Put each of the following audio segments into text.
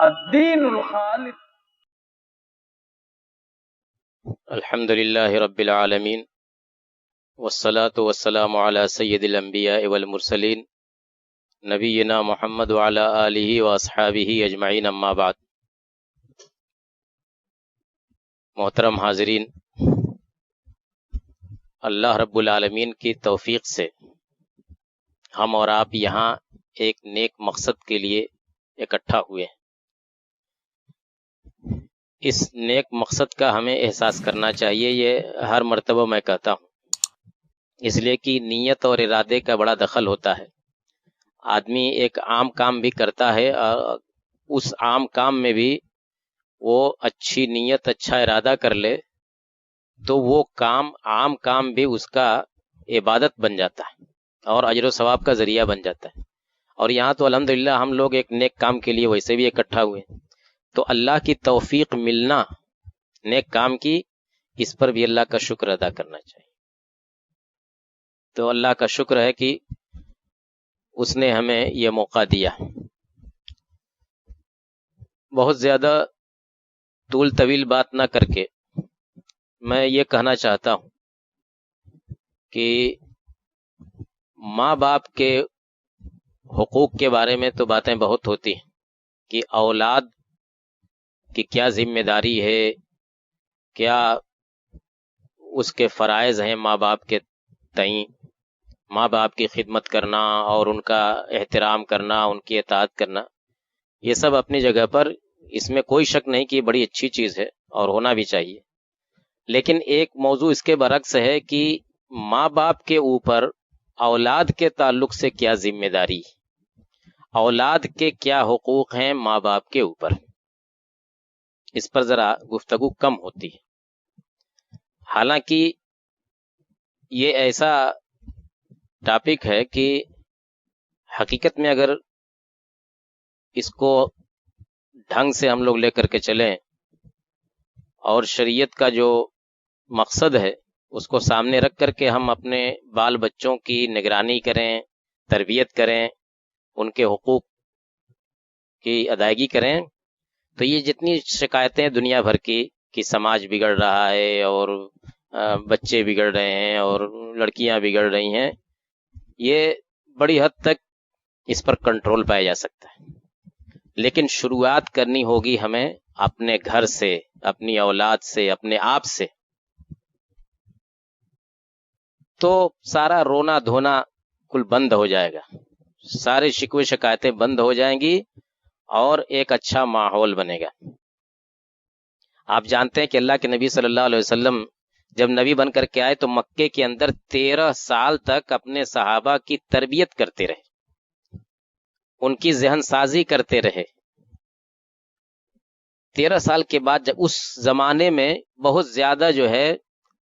الدین الخالص. الحمد للہ رب العالمین والصلاة والسلام علی سید الانبیاء والمرسلین نبینا محمد وعلی آلہ واصحابہ اجمعین، اما بعد. محترم حاضرین، اللہ رب العالمین کی توفیق سے ہم اور آپ یہاں ایک نیک مقصد کے لیے اکٹھا ہوئے ہیں. اس نیک مقصد کا ہمیں احساس کرنا چاہیے. یہ ہر مرتبہ میں کہتا ہوں، اس لیے کہ نیت اور ارادے کا بڑا دخل ہوتا ہے. آدمی ایک عام کام بھی کرتا ہے اور اس عام کام میں بھی وہ اچھی نیت، اچھا ارادہ کر لے تو وہ کام، عام کام بھی اس کا عبادت بن جاتا ہے اور اجر و ثواب کا ذریعہ بن جاتا ہے. اور یہاں تو الحمدللہ ہم لوگ ایک نیک کام کے لیے ویسے بھی اکٹھا ہوئے ہیں، تو اللہ کی توفیق ملنا نیک کام کی، اس پر بھی اللہ کا شکر ادا کرنا چاہیے. تو اللہ کا شکر ہے کہ اس نے ہمیں یہ موقع دیا. بہت زیادہ طول طویل بات نہ کر کے میں یہ کہنا چاہتا ہوں کہ ماں باپ کے حقوق کے بارے میں تو باتیں بہت ہوتی ہیں کہ اولاد کی کیا ذمہ داری ہے، کیا اس کے فرائض ہیں ماں باپ کے تئیں. ماں باپ کی خدمت کرنا اور ان کا احترام کرنا، ان کی اطاعت کرنا، یہ سب اپنی جگہ پر، اس میں کوئی شک نہیں کہ یہ بڑی اچھی چیز ہے اور ہونا بھی چاہیے. لیکن ایک موضوع اس کے برعکس ہے کہ ماں باپ کے اوپر اولاد کے تعلق سے کیا ذمہ داری، اولاد کے کیا حقوق ہیں ماں باپ کے اوپر. اس پر ذرا گفتگو کم ہوتی ہے. حالانکہ یہ ایسا ٹاپک ہے کہ حقیقت میں اگر اس کو ڈھنگ سے ہم لوگ لے کر کے چلیں اور شریعت کا جو مقصد ہے اس کو سامنے رکھ کر کے ہم اپنے بال بچوں کی نگرانی کریں، تربیت کریں، ان کے حقوق کی ادائیگی کریں، تو یہ جتنی شکایتیں دنیا بھر کی کہ سماج بگڑ رہا ہے اور بچے بگڑ رہے ہیں اور لڑکیاں بگڑ رہی ہیں، یہ بڑی حد تک اس پر کنٹرول پایا جا سکتا ہے. لیکن شروعات کرنی ہوگی ہمیں اپنے گھر سے، اپنی اولاد سے، اپنے آپ سے. تو سارا رونا دھونا کل بند ہو جائے گا، سارے شکوے شکایتیں بند ہو جائیں گی اور ایک اچھا ماحول بنے گا. آپ جانتے ہیں کہ اللہ کے نبی صلی اللہ علیہ وسلم جب نبی بن کر کے آئے تو مکے کے اندر 13 سال تک اپنے صحابہ کی تربیت کرتے رہے، ان کی ذہن سازی کرتے رہے. 13 سال کے بعد جب اس زمانے میں بہت زیادہ جو ہے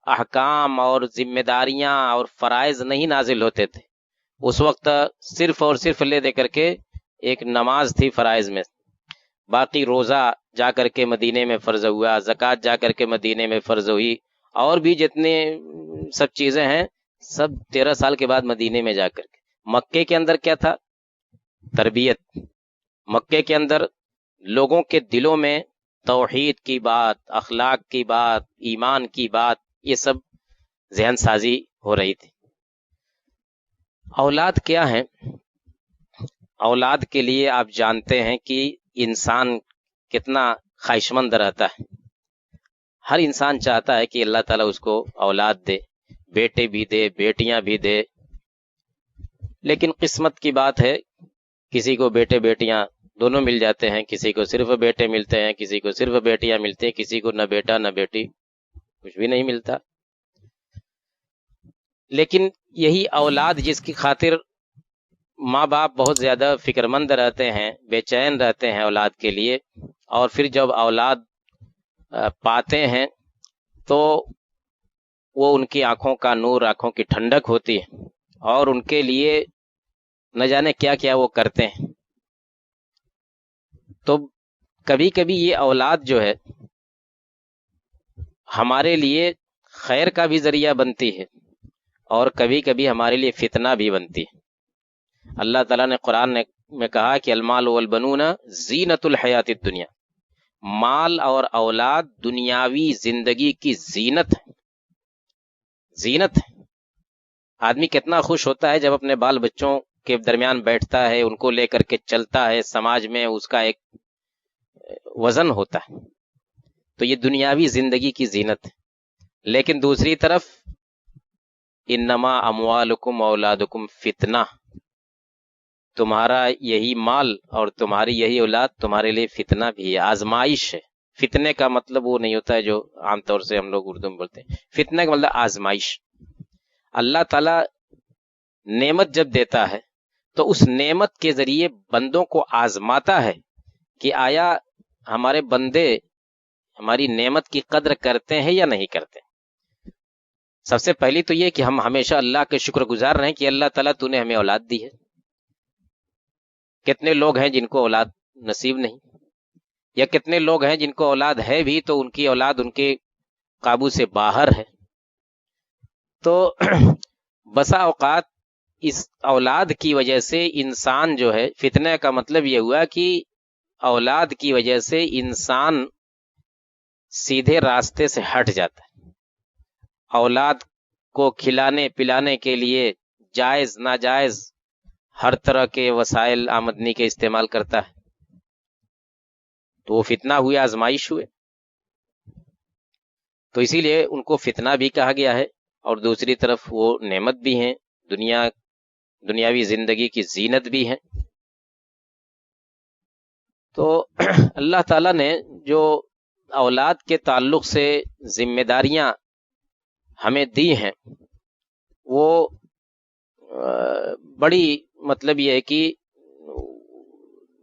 احکام اور ذمہ داریاں اور فرائض نہیں نازل ہوتے تھے. اس وقت صرف اور صرف لے دے کر کے ایک نماز تھی فرائض میں، باقی روزہ جا کر کے مدینے میں فرض ہوا، زکوٰۃ جا کر کے مدینے میں فرض ہوئی، اور بھی جتنے سب چیزیں ہیں سب 13 سال کے بعد مدینے میں جا کر کے. مکے کے اندر کیا تھا؟ تربیت. مکے کے اندر لوگوں کے دلوں میں توحید کی بات، اخلاق کی بات، ایمان کی بات، یہ سب ذہن سازی ہو رہی تھی. اولاد کیا ہے؟ اولاد کے لیے آپ جانتے ہیں کہ انسان کتنا خواہشمند رہتا ہے. ہر انسان چاہتا ہے کہ اللہ تعالیٰ اس کو اولاد دے، بیٹے بھی دے، بیٹیاں بھی دے. لیکن قسمت کی بات ہے، کسی کو بیٹے بیٹیاں دونوں مل جاتے ہیں، کسی کو صرف بیٹے ملتے ہیں، کسی کو صرف بیٹیاں ملتے ہیں، کسی کو نہ بیٹا نہ بیٹی، کچھ بھی نہیں ملتا. لیکن یہی اولاد جس کی خاطر ماں باپ بہت زیادہ فکر مند رہتے ہیں، بے چین رہتے ہیں اولاد کے لیے، اور پھر جب اولاد پاتے ہیں تو وہ ان کی آنکھوں کا نور، آنکھوں کی ٹھنڈک ہوتی ہے، اور ان کے لیے نہ جانے کیا کیا وہ کرتے ہیں. تو کبھی کبھی یہ اولاد جو ہے ہمارے لیے خیر کا بھی ذریعہ بنتی ہے اور کبھی کبھی ہمارے لیے فتنہ بھی بنتی ہے. اللہ تعالیٰ نے قرآن میں کہا کہ المال والبنون زینت الحیات الدنیا، مال اور اولاد دنیاوی زندگی کی زینت ہے، زینت ہے۔ آدمی کتنا خوش ہوتا ہے جب اپنے بال بچوں کے درمیان بیٹھتا ہے، ان کو لے کر کے چلتا ہے، سماج میں اس کا ایک وزن ہوتا ہے، تو یہ دنیاوی زندگی کی زینت ہے۔ لیکن دوسری طرف انما اموالکم اولادکم فتنہ، تمہارا یہی مال اور تمہاری یہی اولاد تمہارے لیے فتنہ بھی ہے، آزمائش ہے۔ فتنے کا مطلب وہ نہیں ہوتا ہے جو عام طور سے ہم لوگ اردو میں بولتے ہیں، فتنے کا مطلب آزمائش۔ اللہ تعالی نعمت جب دیتا ہے تو اس نعمت کے ذریعے بندوں کو آزماتا ہے کہ آیا ہمارے بندے ہماری نعمت کی قدر کرتے ہیں یا نہیں کرتے۔ سب سے پہلی تو یہ کہ ہم ہمیشہ اللہ کے شکر گزار رہیں کہ اللہ تعالیٰ تو نے ہمیں اولاد دی ہے۔ کتنے لوگ ہیں جن کو اولاد نصیب نہیں، یا کتنے لوگ ہیں جن کو اولاد ہے بھی تو ان کی اولاد ان کے قابو سے باہر ہے۔ تو بسا اوقات اس اولاد کی وجہ سے انسان جو ہے، فتنہ کا مطلب یہ ہوا کہ اولاد کی وجہ سے انسان سیدھے راستے سے ہٹ جاتا ہے، اولاد کو کھلانے پلانے کے لیے جائز ناجائز ہر طرح کے وسائل آمدنی کے استعمال کرتا ہے، تو وہ فتنہ ہوئے، آزمائش ہوئے۔ تو اسی لیے ان کو فتنہ بھی کہا گیا ہے، اور دوسری طرف وہ نعمت بھی ہیں، دنیاوی زندگی کی زینت بھی ہیں۔ تو اللہ تعالیٰ نے جو اولاد کے تعلق سے ذمہ داریاں ہمیں دی ہیں وہ بڑی مطلب یہ ہے کہ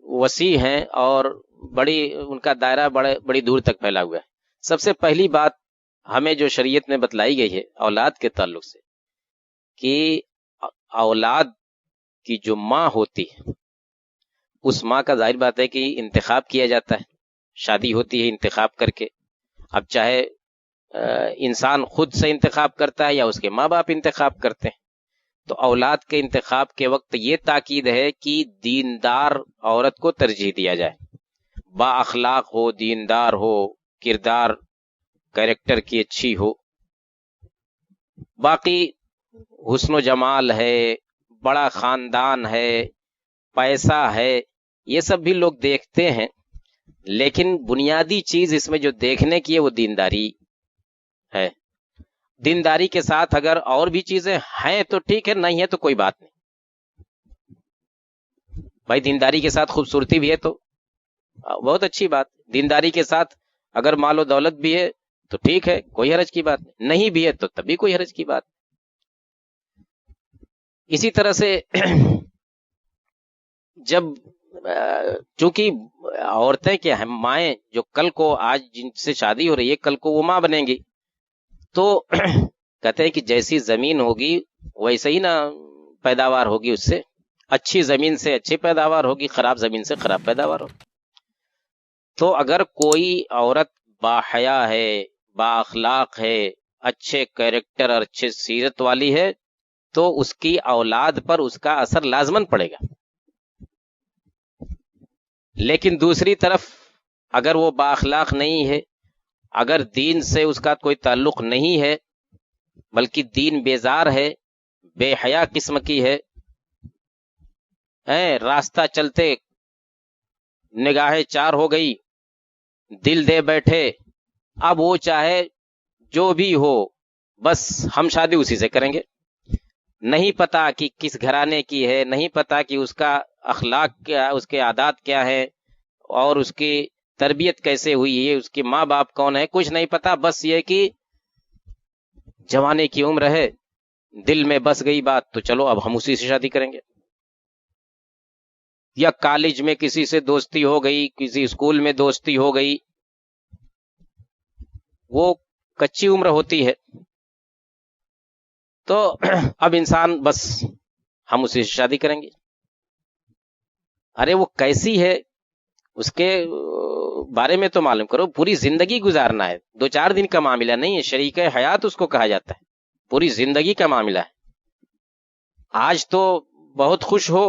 وسیع ہیں، اور بڑی ان کا دائرہ بڑی دور تک پھیلا ہوا ہے۔ سب سے پہلی بات ہمیں جو شریعت میں بتلائی گئی ہے اولاد کے تعلق سے، کہ اولاد کی جو ماں ہوتی ہے اس ماں کا ظاہر بات ہے کہ انتخاب کیا جاتا ہے، شادی ہوتی ہے انتخاب کر کے، اب چاہے انسان خود سے انتخاب کرتا ہے یا اس کے ماں باپ انتخاب کرتے ہیں، تو اولاد کے انتخاب کے وقت یہ تاکید ہے کہ دیندار عورت کو ترجیح دیا جائے، با اخلاق ہو، دیندار ہو، کردار کیریکٹر کی اچھی ہو۔ باقی حسن و جمال ہے، بڑا خاندان ہے، پیسہ ہے، یہ سب بھی لوگ دیکھتے ہیں، لیکن بنیادی چیز اس میں جو دیکھنے کی ہے وہ دینداری ہے۔ دینداری کے ساتھ اگر اور بھی چیزیں ہیں تو ٹھیک ہے، نہیں ہے تو کوئی بات نہیں۔ بھائی دینداری کے ساتھ خوبصورتی بھی ہے تو بہت اچھی بات، دینداری کے ساتھ اگر مال و دولت بھی ہے تو ٹھیک ہے، کوئی حرج کی بات نہیں بھی ہے تو تب بھی کوئی حرج کی بات۔ اسی طرح سے جب چونکہ عورتیں کیا ہیں، مائیں جو کل کو آج جن سے شادی ہو رہی ہے کل کو وہ ماں بنیں گی، تو کہتے ہیں کہ جیسی زمین ہوگی ویسے ہی نا پیداوار ہوگی، اس سے اچھی زمین سے اچھی پیداوار ہوگی، خراب زمین سے خراب پیداوار ہوگی۔ تو اگر کوئی عورت باحیا ہے، با اخلاق ہے، اچھے کیریکٹر اور اچھے سیرت والی ہے تو اس کی اولاد پر اس کا اثر لازماً پڑے گا۔ لیکن دوسری طرف اگر وہ با اخلاق نہیں ہے، اگر دین سے اس کا کوئی تعلق نہیں ہے بلکہ دین بیزار ہے، بے حیا قسم کی ہے، راستہ چلتے نگاہیں چار ہو گئی، دل دے بیٹھے، اب وہ چاہے جو بھی ہو بس ہم شادی اسی سے کریں گے، نہیں پتا کہ کس گھرانے کی ہے، نہیں پتا کہ اس کا اخلاق کیا، اس کے عادات کیا ہے، اور اس کی تربیت کیسے ہوئی ہے، اس کے ماں باپ کون ہے، کچھ نہیں پتا، بس یہ کہ جوانے کی عمر ہے، دل میں بس گئی بات تو چلو اب ہم اسی سے شادی کریں گے۔ یا کالج میں کسی سے دوستی ہو گئی، کسی اسکول میں دوستی ہو گئی، وہ کچی عمر ہوتی ہے تو اب انسان بس ہم اسی سے شادی کریں گے۔ ارے وہ کیسی ہے اس کے بارے میں تو معلوم کرو، پوری زندگی گزارنا ہے، 2-4 دن کا معاملہ نہیں ہے، شریک حیات اس کو کہا جاتا ہے، پوری زندگی کا معاملہ ہے۔ آج تو بہت خوش ہو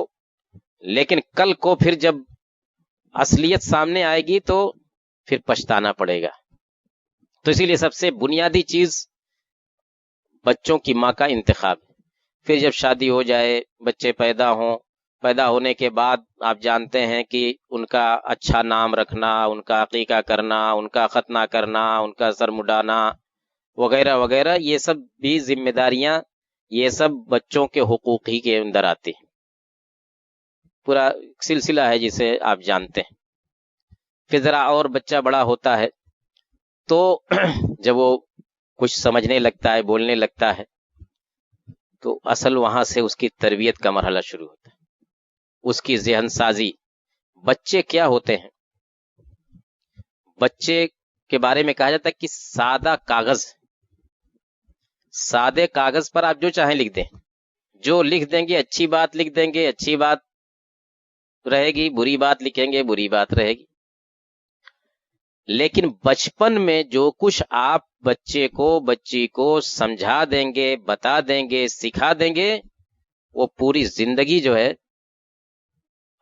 لیکن کل کو پھر جب اصلیت سامنے آئے گی تو پھر پچھتانا پڑے گا. تو اسی لیے سب سے بنیادی چیز بچوں کی ماں کا انتخاب ہے. پھر جب شادی ہو جائے، بچے پیدا ہوں، پیدا ہونے کے بعد آپ جانتے ہیں کہ ان کا اچھا نام رکھنا، ان کا عقیقہ کرنا، ان کا ختنہ کرنا، ان کا سر مڈانا وغیرہ وغیرہ، یہ سب بھی ذمہ داریاں، یہ سب بچوں کے حقوق ہی کے اندر آتی ہیں. پورا سلسلہ ہے جسے آپ جانتے ہیں. پھر ذرا اور بچہ بڑا ہوتا ہے تو جب وہ کچھ سمجھنے لگتا ہے، بولنے لگتا ہے، تو اصل وہاں سے اس کی تربیت کا مرحلہ شروع ہوتا ہے، اس کی ذہن سازی. بچے کیا ہوتے ہیں؟ بچے کے بارے میں کہا جاتا ہے کہ سادہ کاغذ، سادے کاغذ پر آپ جو چاہیں لکھ دیں، جو لکھ دیں گے اچھی بات لکھ دیں گے، اچھی بات رہے گی، بری بات لکھیں گے، بری بات رہے گی. لیکن بچپن میں جو کچھ آپ بچے کو، بچی کو سمجھا دیں گے، بتا دیں گے، سکھا دیں گے، وہ پوری زندگی جو ہے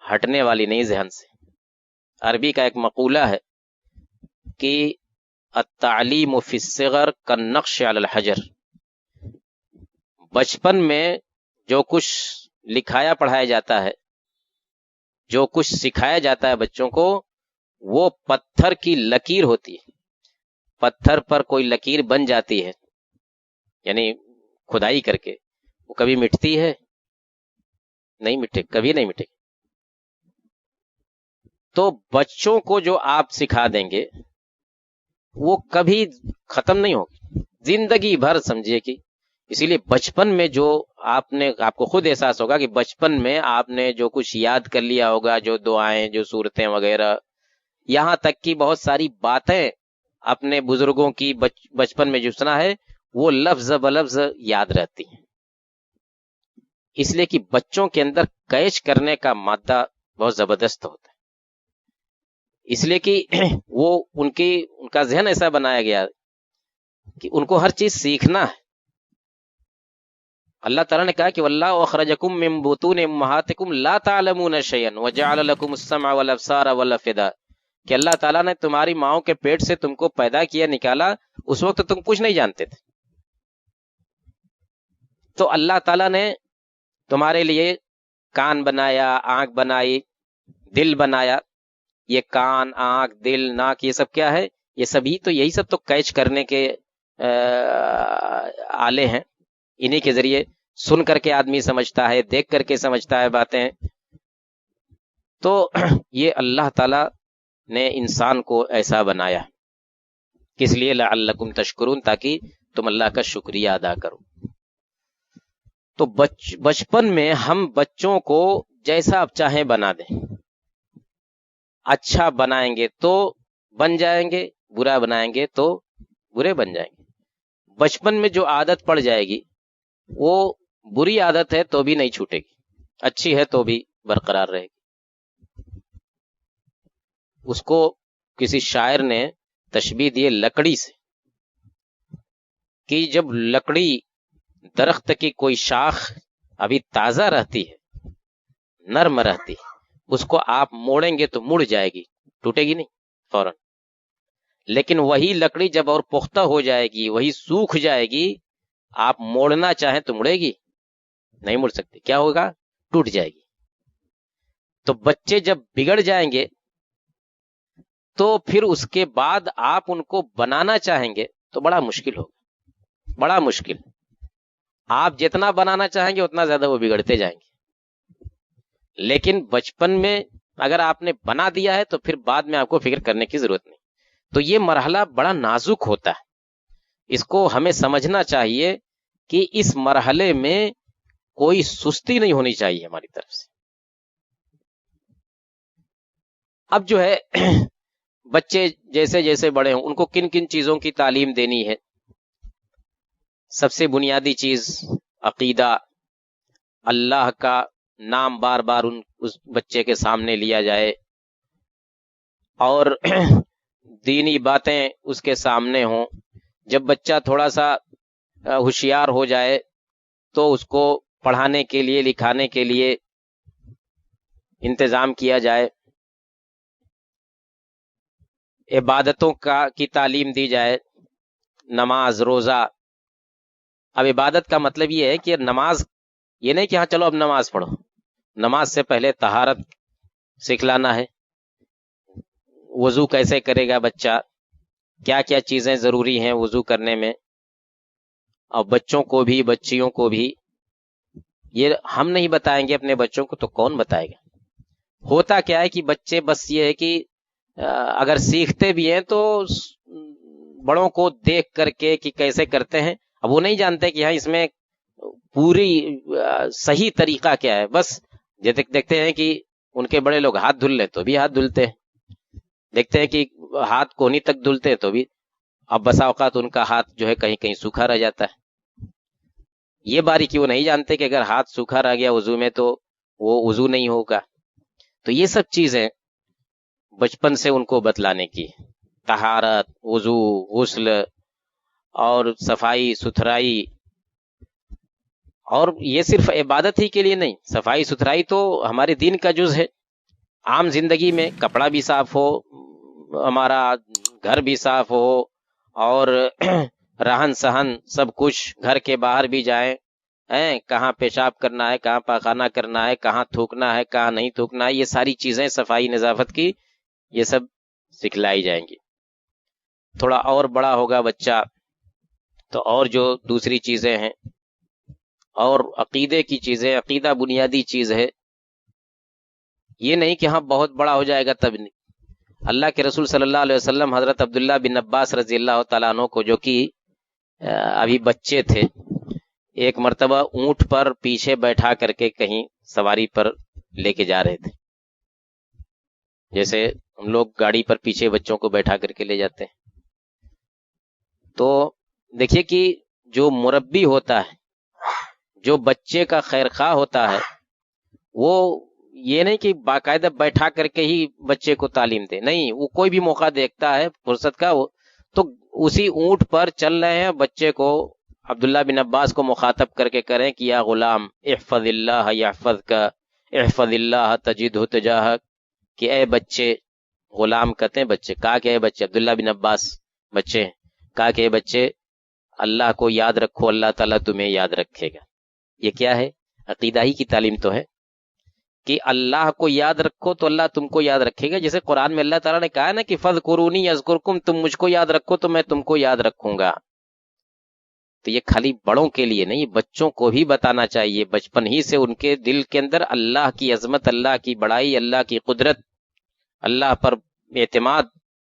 ہٹنے والی نہیں ذہن سے. عربی کا ایک مقولہ ہے کہ التعلیم فی الصغر کالنقش علی الحجر. بچپن میں جو کچھ لکھایا پڑھایا جاتا ہے، جو کچھ سکھایا جاتا ہے بچوں کو، وہ پتھر کی لکیر ہوتی ہے. پتھر پر کوئی لکیر بن جاتی ہے، یعنی کھدائی کر کے، وہ کبھی مٹتی ہے؟ نہیں مٹے، کبھی نہیں مٹے. تو بچوں کو جو آپ سکھا دیں گے وہ کبھی ختم نہیں ہوگی، زندگی بھر سمجھیے. کہ اسی لیے بچپن میں جو آپ کو خود احساس ہوگا کہ بچپن میں آپ نے جو کچھ یاد کر لیا ہوگا، جو دعائیں، جو صورتیں وغیرہ، یہاں تک کہ بہت ساری باتیں اپنے بزرگوں کی بچپن میں جو سنا ہے، وہ لفظ بلفظ یاد رہتی ہیں. اس لیے کہ بچوں کے اندر کیچ کرنے کا مادہ بہت زبردست ہوتا ہے. اس لیے کہ وہ ان کا ذہن ایسا بنایا گیا کہ ان کو ہر چیز سیکھنا ہے. اللہ تعالیٰ نے کہا کہ واللہ اخرجکم من بطون امہاتکم لا تعلمون شیئا وجعل لکم السمع والابصار والافئدہ، کہ اللہ تعالیٰ نے تمہاری ماؤں کے پیٹ سے تم کو پیدا کیا، نکالا، اس وقت تم کچھ نہیں جانتے تھے. تو اللہ تعالیٰ نے تمہارے لیے کان بنایا، آنکھ بنائی، دل بنایا. یہ کان، آنکھ، دل، ناک، یہ سب کیا ہے؟ یہ سبھی تو یہی سب تو کیچ کرنے کے آلے ہیں. انہی کے ذریعے سن کر کے آدمی سمجھتا ہے، دیکھ کر کے سمجھتا ہے باتیں. تو یہ اللہ تعالی نے انسان کو ایسا بنایا، کس لیے؟ لعلکم تشکرون، تاکہ تم اللہ کا شکریہ ادا کرو. تو بچپن میں ہم بچوں کو جیسا آپ چاہیں بنا دیں. اچھا بنائیں گے تو بن جائیں گے، برا بنائیں گے تو برے بن جائیں گے. بچپن میں جو عادت پڑ جائے گی وہ بری عادت ہے تو بھی نہیں چھوٹے گی، اچھی ہے تو بھی برقرار رہے گی. اس کو کسی شاعر نے تشبیہ دی لکڑی سے، کہ جب لکڑی، درخت کی کوئی شاخ ابھی تازہ رہتی ہے، نرم رہتی ہے، اس کو آپ موڑیں گے تو مڑ جائے گی، ٹوٹے گی نہیں فوراً. لیکن وہی لکڑی جب اور پختہ ہو جائے گی، وہی سوکھ جائے گی، آپ موڑنا چاہیں تو مڑے گی نہیں، مڑ سکتے. کیا ہوگا؟ ٹوٹ جائے گی. تو بچے جب بگڑ جائیں گے تو پھر اس کے بعد آپ ان کو بنانا چاہیں گے تو بڑا مشکل ہوگا، بڑا مشکل. آپ جتنا بنانا چاہیں گے اتنا زیادہ وہ بگڑتے جائیں گے. لیکن بچپن میں اگر آپ نے بنا دیا ہے تو پھر بعد میں آپ کو فکر کرنے کی ضرورت نہیں. تو یہ مرحلہ بڑا نازک ہوتا ہے، اس کو ہمیں سمجھنا چاہیے کہ اس مرحلے میں کوئی سستی نہیں ہونی چاہیے ہماری طرف سے. اب جو ہے بچے جیسے جیسے بڑے ہوں، ان کو کن کن چیزوں کی تعلیم دینی ہے؟ سب سے بنیادی چیز عقیدہ، اللہ کا نام بار بار اس بچے کے سامنے لیا جائے، اور دینی باتیں اس کے سامنے ہوں. جب بچہ تھوڑا سا ہوشیار ہو جائے تو اس کو پڑھانے کے لیے، لکھانے کے لیے انتظام کیا جائے، عبادتوں کی تعلیم دی جائے، نماز، روزہ. اب عبادت کا مطلب یہ ہے کہ نماز یہ نہیں کہ ہاں چلو اب نماز پڑھو. نماز سے پہلے طہارت سکھلانا ہے، وضو کیسے کرے گا بچہ، کیا کیا چیزیں ضروری ہیں وضو کرنے میں. اور بچوں کو بھی بچیوں کو بھی یہ ہم نہیں بتائیں گے اپنے بچوں کو تو کون بتائے گا. ہوتا کیا ہے کہ بچے بس یہ ہے کہ اگر سیکھتے بھی ہیں تو بڑوں کو دیکھ کر کے کہ کیسے کرتے ہیں، اب وہ نہیں جانتے کہ ہاں اس میں پوری صحیح طریقہ کیا ہے. بس دیکھتے ہیں کہ ان کے بڑے لوگ ہاتھ دھل لیں تو بھی ہاتھ دھلتے ہیں، دیکھتے ہیں کہ ہاتھ کونی تک دھلتے ہیں تو بھی. اب بسا اوقات ان کا ہاتھ جو ہے کہیں کہیں سوکھا رہ جاتا ہے. یہ باریکی وہ نہیں جانتے کہ اگر ہاتھ سوکھا رہ گیا وضو میں تو وہ وضو نہیں ہوگا. تو یہ سب چیزیں بچپن سے ان کو بتلانے کی، طہارت، وضو، غسل اور صفائی ستھرائی. اور یہ صرف عبادت ہی کے لیے نہیں، صفائی ستھرائی تو ہمارے دین کا جز ہے. عام زندگی میں کپڑا بھی صاف ہو، ہمارا گھر بھی صاف ہو، اور رہن سہن سب کچھ، گھر کے باہر بھی جائیں، کہاں پیشاب کرنا ہے، کہاں پاخانہ کرنا ہے، کہاں تھوکنا ہے، کہاں نہیں تھوکنا ہے، یہ ساری چیزیں صفائی نظافت کی یہ سب سکھلائی جائیں گی. تھوڑا اور بڑا ہوگا بچہ تو اور جو دوسری چیزیں ہیں اور عقیدے کی چیزیں، عقیدہ بنیادی چیز ہے. یہ نہیں کہ ہاں بہت بڑا ہو جائے گا تب نہیں. اللہ کے رسول صلی اللہ علیہ وسلم حضرت عبداللہ بن عباس رضی اللہ تعالیٰ عنہ کو، جو کہ ابھی بچے تھے، ایک مرتبہ اونٹ پر پیچھے بیٹھا کر کے کہیں سواری پر لے کے جا رہے تھے، جیسے ہم لوگ گاڑی پر پیچھے بچوں کو بیٹھا کر کے لے جاتے ہیں. تو دیکھیے کہ جو مربی ہوتا ہے، جو بچے کا خیر خواہ ہوتا ہے، وہ یہ نہیں کہ باقاعدہ بیٹھا کر کے ہی بچے کو تعلیم دے، نہیں، وہ کوئی بھی موقع دیکھتا ہے فرصت کا تو اسی اونٹ پر چل رہے ہیں بچے کو عبداللہ بن عباس کو مخاطب کر کے کریں کہ یا غلام احفظ اللہ یحفظک، احفظ اللہ تجدہ تجاہک، کہ اے بچے، غلام کہتے ہیں بچے، کہا کہ اے بچے، عبداللہ بن عباس بچے ہیں، کہا کہ اے بچے اللہ کو یاد رکھو، اللہ تعالیٰ تمہیں یاد رکھے گا. یہ کیا ہے؟ عقیدہ ہی کی تعلیم تو ہے کہ اللہ کو یاد رکھو تو اللہ تم کو یاد رکھے گا. جیسے قرآن میں اللہ تعالیٰ نے کہا نا کہ فَاذْكُرُونِي أَذْكُرْكُمْ، تم مجھ کو یاد رکھو تو میں تم کو یاد رکھوں گا. تو یہ خالی بڑوں کے لیے نہیں، بچوں کو بھی بتانا چاہیے بچپن ہی سے، ان کے دل کے اندر اللہ کی عظمت، اللہ کی بڑائی، اللہ کی قدرت، اللہ پر اعتماد،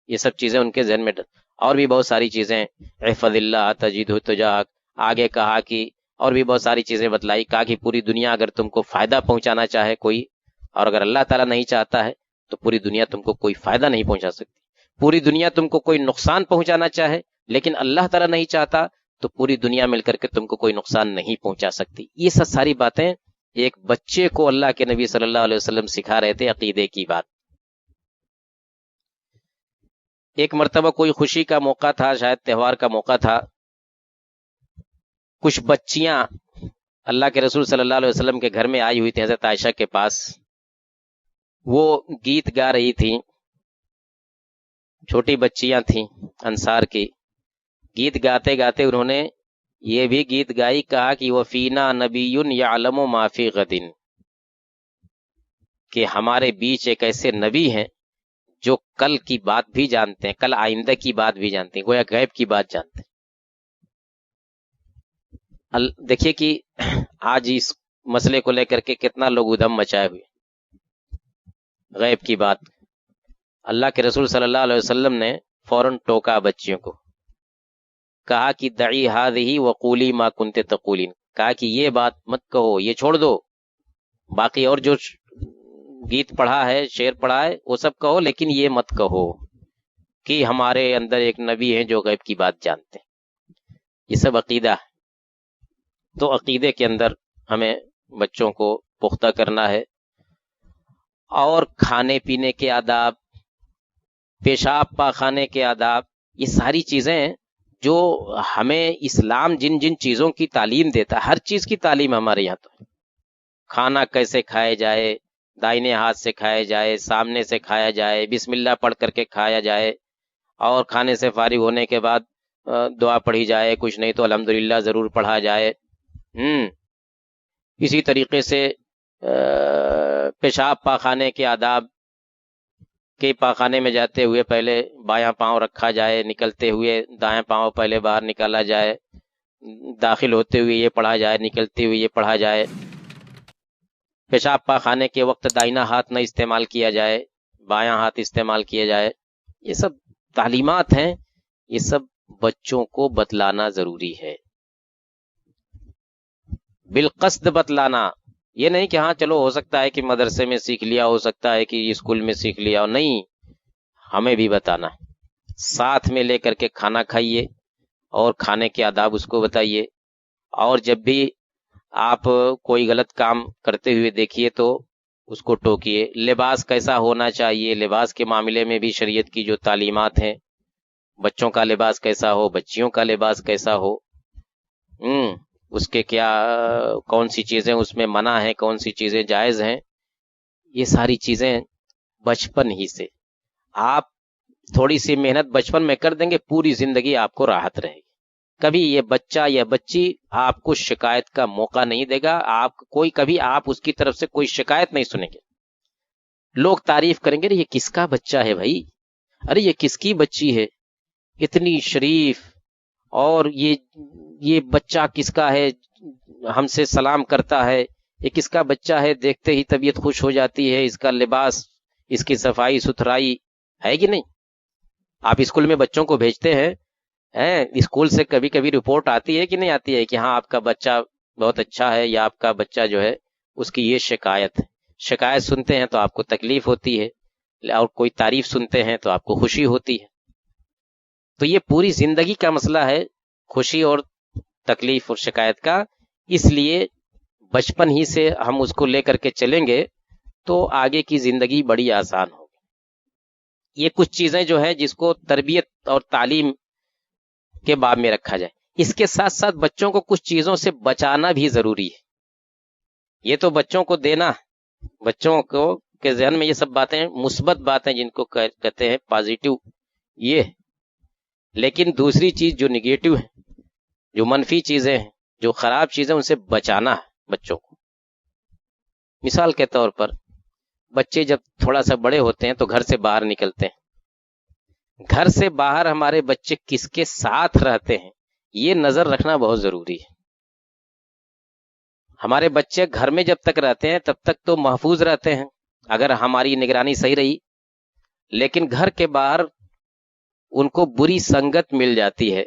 یہ سب چیزیں ان کے ذہن میں. اور بھی بہت ساری چیزیں، احفظ اللہ تجدہ تجاہک، آگے کہا کہ اور بھی بہت ساری چیزیں بتلائی، کہا کہ پوری دنیا اگر تم کو فائدہ پہنچانا چاہے کوئی، اور اگر اللہ تعالیٰ نہیں چاہتا ہے تو پوری دنیا تم کو کوئی فائدہ نہیں پہنچا سکتی. پوری دنیا تم کو کوئی نقصان پہنچانا چاہے لیکن اللہ تعالیٰ نہیں چاہتا تو پوری دنیا مل کر کے تم کو کوئی نقصان نہیں پہنچا سکتی. یہ سب ساری باتیں ایک بچے کو اللہ کے نبی صلی اللہ علیہ وسلم سکھا رہے تھے، عقیدے کی بات. ایک مرتبہ کوئی خوشی کا موقع تھا، شاید تہوار کا موقع تھا، کچھ بچیاں اللہ کے رسول صلی اللہ علیہ وسلم کے گھر میں آئی ہوئی تھی حضرت عائشہ کے پاس. وہ گیت گا رہی تھیں، چھوٹی بچیاں تھیں انصار کی. گیت گاتے گاتے انہوں نے یہ بھی گیت گائی، کہا کہ وَفِينَا نَبِيٌّ يَعْلَمُ مَا فِي غَدٍ، کہ ہمارے بیچ ایک ایسے نبی ہیں جو کل کی بات بھی جانتے ہیں، کل آئندہ کی بات بھی جانتے ہیں، گویا غیب کی بات جانتے ہیں. دیکھیے کہ آج اس مسئلے کو لے کر کے کتنا لوگ ادھم مچائے ہوئے. غیب کی بات اللہ کے رسول صلی اللہ علیہ وسلم نے فوراً ٹوکا بچیوں کو، کہا کہ دعی ہذہ وقولی ما کنت تقولین، کہا کہ یہ بات مت کہو، یہ چھوڑ دو، باقی اور جو گیت پڑھا ہے، شعر پڑھا ہے، وہ سب کہو، لیکن یہ مت کہو کہ ہمارے اندر ایک نبی ہے جو غیب کی بات جانتے ہیں. یہ سب عقیدہ ہے. تو عقیدے کے اندر ہمیں بچوں کو پختہ کرنا ہے. اور کھانے پینے کے آداب، پیشاب پاخانے کے آداب، یہ ساری چیزیں جو ہمیں اسلام جن جن چیزوں کی تعلیم دیتا ہے، ہر چیز کی تعلیم ہمارے یہاں تو ہے. کھانا کیسے کھائے جائے، دائنے ہاتھ سے کھایا جائے، سامنے سے کھایا جائے، بسم اللہ پڑھ کر کے کھایا جائے، اور کھانے سے فارغ ہونے کے بعد دعا پڑھی جائے، کچھ نہیں تو الحمدللہ ضرور پڑھا جائے۔ اسی طریقے سے پیشاب پاخانے کے آداب کہ پاخانے میں جاتے ہوئے پہلے بایاں پاؤں رکھا جائے، نکلتے ہوئے دائیں پاؤں پہلے باہر نکالا جائے، داخل ہوتے ہوئے یہ پڑھا جائے، نکلتے ہوئے یہ پڑھا جائے۔ پیشاب پاخانے کے وقت دائنا ہاتھ نہ استعمال کیا جائے، بایاں ہاتھ استعمال کیا جائے۔ یہ سب تعلیمات ہیں، یہ سب بچوں کو بتلانا ضروری ہے، بالقصد بتلانا۔ یہ نہیں کہ ہاں چلو ہو سکتا ہے کہ مدرسے میں سیکھ لیا، ہو سکتا ہے کہ اسکول میں سیکھ لیا، نہیں، ہمیں بھی بتانا، ساتھ میں لے کر کے کھانا کھائیے اور کھانے کے آداب اس کو بتائیے، اور جب بھی آپ کوئی غلط کام کرتے ہوئے دیکھیے تو اس کو ٹوکیے۔ لباس کیسا ہونا چاہیے، لباس کے معاملے میں بھی شریعت کی جو تعلیمات ہیں، بچوں کا لباس کیسا ہو، بچیوں کا لباس کیسا ہو، اس کے کیا کون سی چیزیں اس میں منع ہیں، کون سی چیزیں جائز ہیں، یہ ساری چیزیں بچپن ہی سے آپ تھوڑی سی محنت بچپن میں کر دیں گے، پوری زندگی آپ کو راحت رہے گی۔ کبھی یہ بچہ یا بچی آپ کو شکایت کا موقع نہیں دے گا، کبھی آپ اس کی طرف سے کوئی شکایت نہیں سنیں گے۔ لوگ تعریف کریں گے، ارے یہ کس کا بچہ ہے بھائی، ارے یہ کس کی بچی ہے، اتنی شریف، اور یہ بچہ کس کا ہے، ہم سے سلام کرتا ہے، یہ کس کا بچہ ہے، دیکھتے ہی طبیعت خوش ہو جاتی ہے، اس کا لباس، اس کی صفائی ستھرائی ہے کہ نہیں۔ آپ اسکول میں بچوں کو بھیجتے ہیں، اسکول سے کبھی کبھی رپورٹ آتی ہے کہ نہیں آتی ہے کہ ہاں آپ کا بچہ بہت اچھا ہے، یا آپ کا بچہ جو ہے اس کی یہ شکایت ہے۔ شکایت سنتے ہیں تو آپ کو تکلیف ہوتی ہے، اور کوئی تعریف سنتے ہیں تو آپ کو خوشی ہوتی ہے۔ تو یہ پوری زندگی کا مسئلہ ہے، خوشی اور تکلیف اور شکایت کا۔ اس لیے بچپن ہی سے ہم اس کو لے کر کے چلیں گے تو آگے کی زندگی بڑی آسان ہوگی۔ یہ کچھ چیزیں جو ہے جس کو تربیت اور تعلیم کے باب میں رکھا جائے۔ اس کے ساتھ ساتھ بچوں کو کچھ چیزوں سے بچانا بھی ضروری ہے۔ یہ تو بچوں کو دینا، بچوں کو کے ذہن میں یہ سب باتیں مثبت باتیں جن کو کہتے ہیں پازیٹیو، یہ، لیکن دوسری چیز جو نگیٹو ہے، جو منفی چیزیں ہیں، جو خراب چیزیں، ان سے بچانا ہے بچوں کو۔ مثال کے طور پر بچے جب تھوڑا سا بڑے ہوتے ہیں تو گھر سے باہر نکلتے ہیں، گھر سے باہر ہمارے بچے کس کے ساتھ رہتے ہیں یہ نظر رکھنا بہت ضروری ہے۔ ہمارے بچے گھر میں جب تک رہتے ہیں تب تک تو محفوظ رہتے ہیں اگر ہماری نگرانی صحیح رہی، لیکن گھر کے باہر ان کو بری سنگت مل جاتی ہے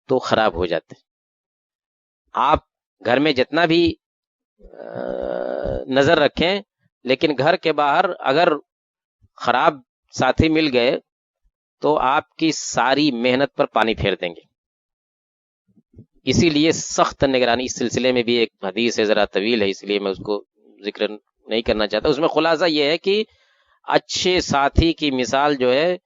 تو خراب ہو جاتے ہیں۔ آپ گھر میں جتنا بھی نظر رکھیں، لیکن گھر کے باہر اگر خراب ساتھی مل گئے تو آپ کی ساری محنت پر پانی پھیر دیں گے۔ اسی لیے سخت نگرانی، اس سلسلے میں بھی ایک حدیث ہے، ذرا طویل ہے اس لیے میں اس کو ذکر نہیں کرنا چاہتا۔ اس میں خلاصہ یہ ہے کہ اچھے ساتھی کی مثال جو ہے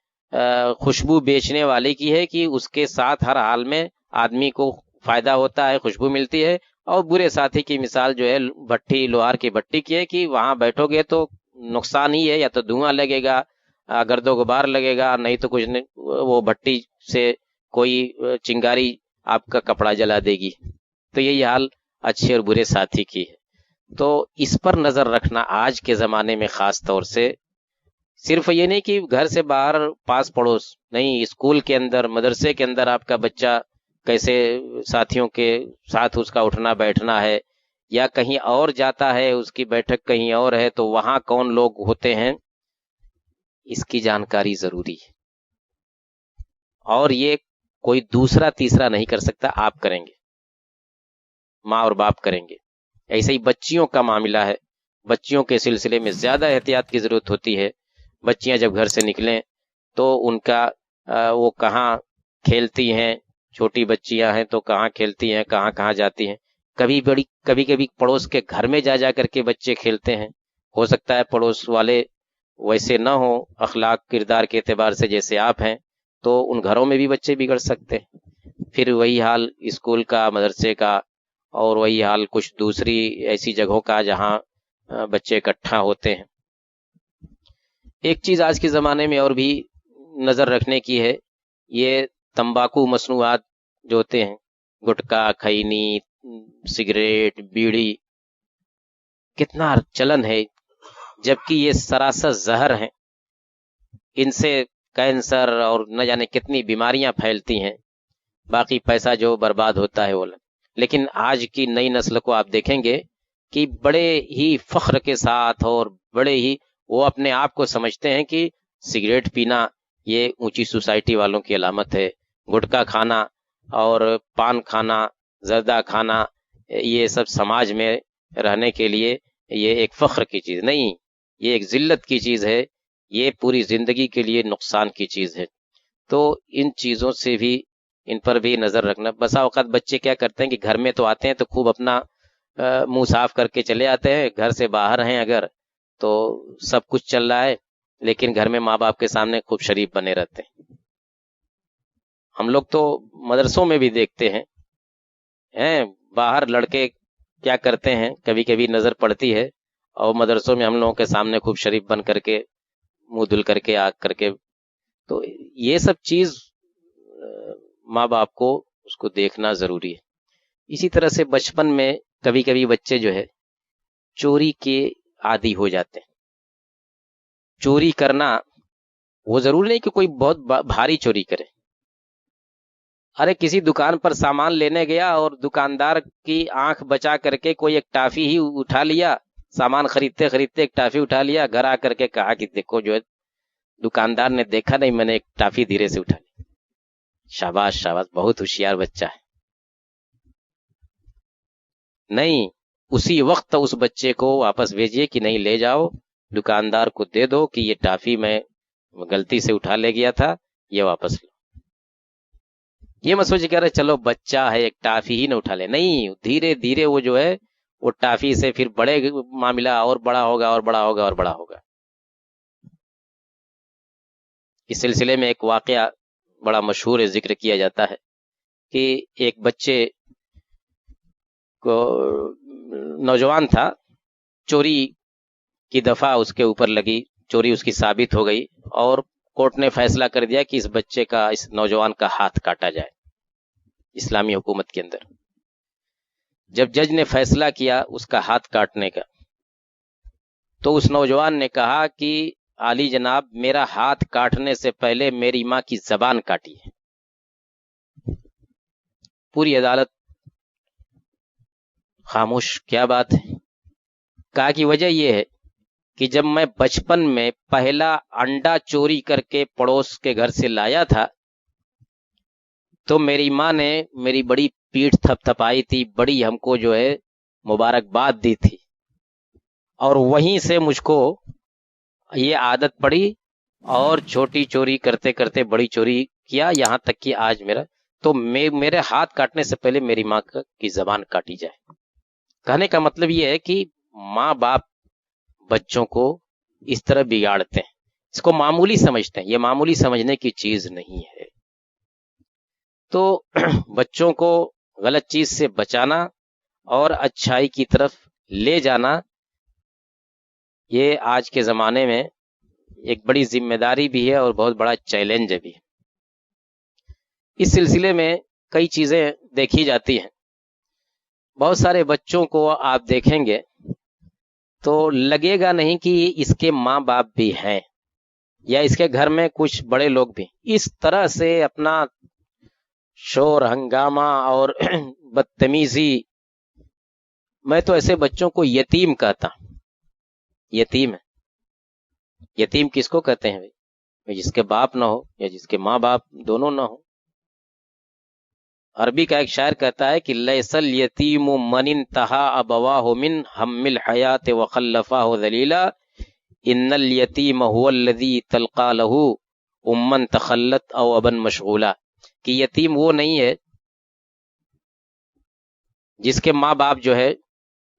خوشبو بیچنے والے کی ہے کہ اس کے ساتھ ہر حال میں آدمی کو فائدہ ہوتا ہے، خوشبو ملتی ہے، اور برے ساتھی کی مثال جو ہے بھٹی، لوہار کی بھٹی کی ہے کہ وہاں بیٹھو گے تو نقصان ہی ہے، یا تو دھواں لگے گا، گرد و غبار لگے گا، نہیں تو کچھ نہیں، وہ بھٹی سے کوئی چنگاری آپ کا کپڑا جلا دے گی۔ تو یہی حال اچھے اور برے ساتھی کی ہے۔ تو اس پر نظر رکھنا آج کے زمانے میں خاص طور سے، صرف یہ نہیں کہ گھر سے باہر پاس پڑوس، نہیں، اسکول کے اندر، مدرسے کے اندر آپ کا بچہ کیسے ساتھیوں کے ساتھ اس کا اٹھنا بیٹھنا ہے، یا کہیں اور جاتا ہے، اس کی بیٹھک کہیں اور ہے تو وہاں کون لوگ ہوتے ہیں، اس کی جانکاری ضروری ہے، اور یہ کوئی دوسرا تیسرا نہیں کر سکتا، آپ کریں گے، ماں اور باپ کریں گے۔ ایسے ہی بچیوں کا معاملہ ہے، بچیوں کے سلسلے میں زیادہ احتیاط کی ضرورت ہوتی ہے۔ بچیاں جب گھر سے نکلیں تو ان کا وہ کہاں کھیلتی ہیں، چھوٹی بچیاں ہیں تو کہاں کھیلتی ہیں، کہاں کہاں جاتی ہیں۔ کبھی کبھی پڑوس کے گھر میں جا کر کے بچے کھیلتے ہیں، ہو سکتا ہے پڑوس والے ویسے نہ ہوں اخلاق کردار کے اعتبار سے جیسے آپ ہیں، تو ان گھروں میں بھی بچے بگڑ سکتے ہیں۔ پھر وہی حال اسکول کا، مدرسے کا، اور وہی حال کچھ دوسری ایسی جگہوں کا جہاں بچے اکٹھا ہوتے ہیں۔ ایک چیز آج کے زمانے میں اور بھی نظر رکھنے کی ہے، یہ تمباکو مصنوعات جو ہوتے ہیں، گٹکا، خینی، سگریٹ، بیڑی، کتنا چلن ہے، جبکہ یہ سراسر زہر ہیں، ان سے کینسر اور نہ جانے کتنی بیماریاں پھیلتی ہیں، باقی پیسہ جو برباد ہوتا ہے وہ لگ۔ لیکن آج کی نئی نسل کو آپ دیکھیں گے کہ بڑے ہی فخر کے ساتھ اور بڑے ہی وہ اپنے آپ کو سمجھتے ہیں کہ سگریٹ پینا یہ اونچی سوسائٹی والوں کی علامت ہے، گٹکا کھانا اور پان کھانا، زردہ کھانا، یہ سب سماج میں رہنے کے لیے یہ ایک فخر کی چیز نہیں، یہ ایک ذلت کی چیز ہے، یہ پوری زندگی کے لیے نقصان کی چیز ہے۔ تو ان چیزوں سے بھی، ان پر بھی نظر رکھنا۔ بسا اوقات بچے کیا کرتے ہیں کہ گھر میں تو آتے ہیں تو خوب اپنا منہ صاف کر کے چلے آتے ہیں، گھر سے باہر ہیں اگر تو سب کچھ چل رہا ہے، لیکن گھر میں ماں باپ کے سامنے خوب شریف بنے رہتے ہیں۔ ہم لوگ تو مدرسوں میں بھی دیکھتے ہیں باہر لڑکے کیا کرتے ہیں، کبھی کبھی نظر پڑتی ہے، اور مدرسوں میں ہم لوگوں کے سامنے خوب شریف بن کر کے، منہ دھل کر کے، آ کر کے، تو یہ سب چیز ماں باپ کو اس کو دیکھنا ضروری ہے۔ اسی طرح سے بچپن میں کبھی کبھی بچے جو ہے چوری کے عادی ہو جاتے ہیں۔ چوری کرنا وہ ضروری نہیں کہ کوئی بہت بھاری چوری کرے، ارے کسی دکان پر سامان لینے گیا اور دکاندار کی آنکھ بچا کر کے کوئی ایک ٹافی ہی اٹھا لیا، سامان خریدتے خریدتے ایک ٹافی اٹھا لیا، گھر آ کر کے کہا کہ دیکھو جو ہے دکاندار نے دیکھا نہیں، میں نے ایک ٹافی دھیرے سے اٹھا لی۔ شاباش شاباش، بہت ہوشیار بچہ ہے۔ نہیں، اسی وقت اس بچے کو واپس بھیجیے کہ نہیں، لے جاؤ دکاندار کو دے دو کہ یہ ٹافی میں غلطی سے اٹھا لے گیا تھا، یہ واپس لو۔ یہ مت سوچ کہہ رہے چلو بچہ ہے ایک ٹافی ہی نہ اٹھا لے، نہیں، دھیرے دھیرے وہ جو ہے وہ ٹافی سے پھر بڑے معاملہ اور بڑا ہوگا اور بڑا ہوگا اور بڑا ہوگا۔ اس سلسلے میں ایک واقعہ بڑا مشہور ہے، ذکر کیا جاتا ہے کہ ایک بچے کو، نوجوان تھا، چوری کی دفعہ اس کے اوپر لگی، چوری اس کی ثابت ہو گئی، اور کورٹ نے فیصلہ کر دیا کہ اس بچے کا، اس نوجوان کا ہاتھ کاٹا جائے اسلامی حکومت کے اندر۔ جب جج نے فیصلہ کیا اس کا ہاتھ کاٹنے کا، تو اس نوجوان نے کہا کہ عالی جناب، میرا ہاتھ کاٹنے سے پہلے میری ماں کی زبان کاٹی ہے۔ پوری عدالت خاموش، کیا بات ہے؟ کہا کہ وجہ یہ ہے کہ جب میں بچپن میں پہلا انڈا چوری کر کے پڑوس کے گھر سے لایا تھا تو میری ماں نے میری بڑی پیٹھ تھپ تھپائی تھی، بڑی ہم کو جو ہے مبارکباد دی تھی، اور وہیں سے مجھ کو یہ عادت پڑی، اور چھوٹی چوری کرتے کرتے بڑی چوری کیا، یہاں تک کہ آج تو میرے ہاتھ کاٹنے سے پہلے میری ماں کی زبان کاٹی جائے۔ کہنے کا مطلب یہ ہے کہ ماں باپ بچوں کو اس طرح بگاڑتے ہیں، اس کو معمولی سمجھتے ہیں، یہ معمولی سمجھنے کی چیز نہیں ہے۔ تو بچوں کو غلط چیز سے بچانا اور اچھائی کی طرف لے جانا، یہ آج کے زمانے میں ایک بڑی ذمہ داری بھی ہے اور بہت بڑا چیلنج بھی ہے۔ اس سلسلے میں کئی چیزیں دیکھی جاتی ہیں۔ بہت سارے بچوں کو آپ دیکھیں گے تو لگے گا نہیں کہ اس کے ماں باپ بھی ہیں، یا اس کے گھر میں کچھ بڑے لوگ بھی، اس طرح سے اپنا شور ہنگامہ اور بدتمیزی، میں تو ایسے بچوں کو یتیم کہتا ہوں۔ یتیم ہے، یتیم کس کو کہتے ہیں بھائی؟ جس کے باپ نہ ہو یا جس کے ماں باپ دونوں نہ ہو۔ عربی کا ایک شاعر کہتا ہے کہ لیس الیتیم من انتہا ابواہ من ہم الحیات وخلفاہ ذلیلا، ان الیتیم هو الذی تلقى له امن تخلت او ابا مشغولا، کہ یتیم وہ نہیں ہے جس کے ماں باپ جو ہے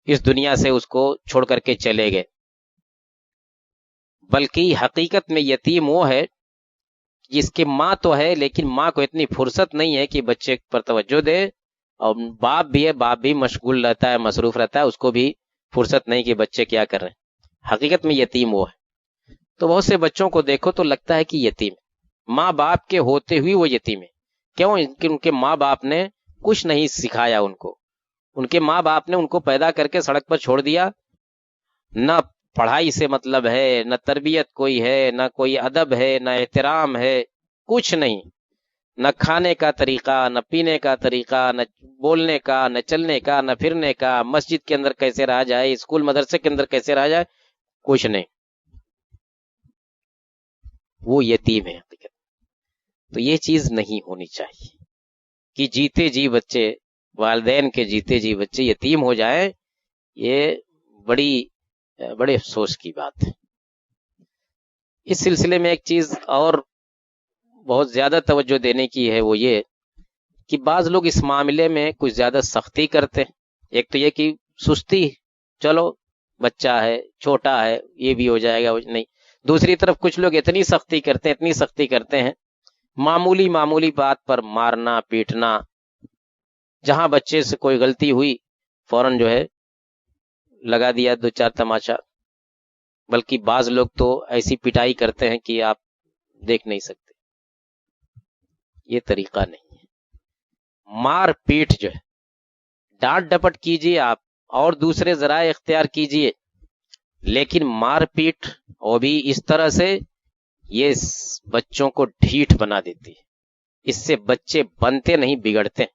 اس دنیا سے اس کو چھوڑ کر کے چلے گئے، بلکہ حقیقت میں یتیم وہ ہے جس کی ماں تو ہے لیکن ماں کو اتنی فرصت نہیں ہے کہ بچے پر توجہ دے، اور باپ بھی ہے، باپ بھی مشغول رہتا ہے، مصروف رہتا ہے، اس کو بھی فرصت نہیں کہ بچے کیا کر رہے ہیں، حقیقت میں یتیم وہ ہے۔ تو بہت سے بچوں کو دیکھو تو لگتا ہے کہ یتیم، ماں باپ کے ہوتے ہوئے وہ یتیم ہے۔ کیوں؟ ان کے ماں باپ نے کچھ نہیں سکھایا ان کو، ان کے ماں باپ نے ان کو پیدا کر کے سڑک پر چھوڑ دیا، نہ پڑھائی سے مطلب ہے، نہ تربیت کوئی ہے، نہ کوئی ادب ہے، نہ احترام ہے، کچھ نہیں، نہ کھانے کا طریقہ، نہ پینے کا طریقہ، نہ بولنے کا، نہ چلنے کا، نہ پھرنے کا، مسجد کے اندر کیسے رہا جائے، اسکول مدرسے کے اندر کیسے رہا جائے، کچھ نہیں، وہ یتیم ہے۔ تو یہ چیز نہیں ہونی چاہیے کہ جیتے جی بچے، والدین کے جیتے جی بچے یتیم ہو جائیں، یہ بڑے افسوس کی بات ہے۔ اس سلسلے میں ایک چیز اور بہت زیادہ توجہ دینے کی ہے، وہ یہ کہ بعض لوگ اس معاملے میں کچھ زیادہ سختی کرتے ہیں۔ ایک تو یہ کہ سستی، چلو بچہ ہے، چھوٹا ہے، یہ بھی ہو جائے گا، نہیں۔ دوسری طرف کچھ لوگ اتنی سختی کرتے ہیں، معمولی بات پر مارنا پیٹنا، جہاں بچے سے کوئی غلطی ہوئی فوراً جو ہے لگا دیا 2-4 تماشا، بلکہ بعض لوگ تو ایسی پٹائی کرتے ہیں کہ آپ دیکھ نہیں سکتے۔ یہ طریقہ نہیں ہے۔ مار پیٹ جو ہے، ڈانٹ ڈپٹ کیجیے آپ اور دوسرے ذرائع اختیار کیجیے، لیکن مار پیٹ وہ بھی اس طرح سے، یہ بچوں کو ڈھیٹ بنا دیتی ہے۔ اس سے بچے بنتے نہیں، بگڑتے۔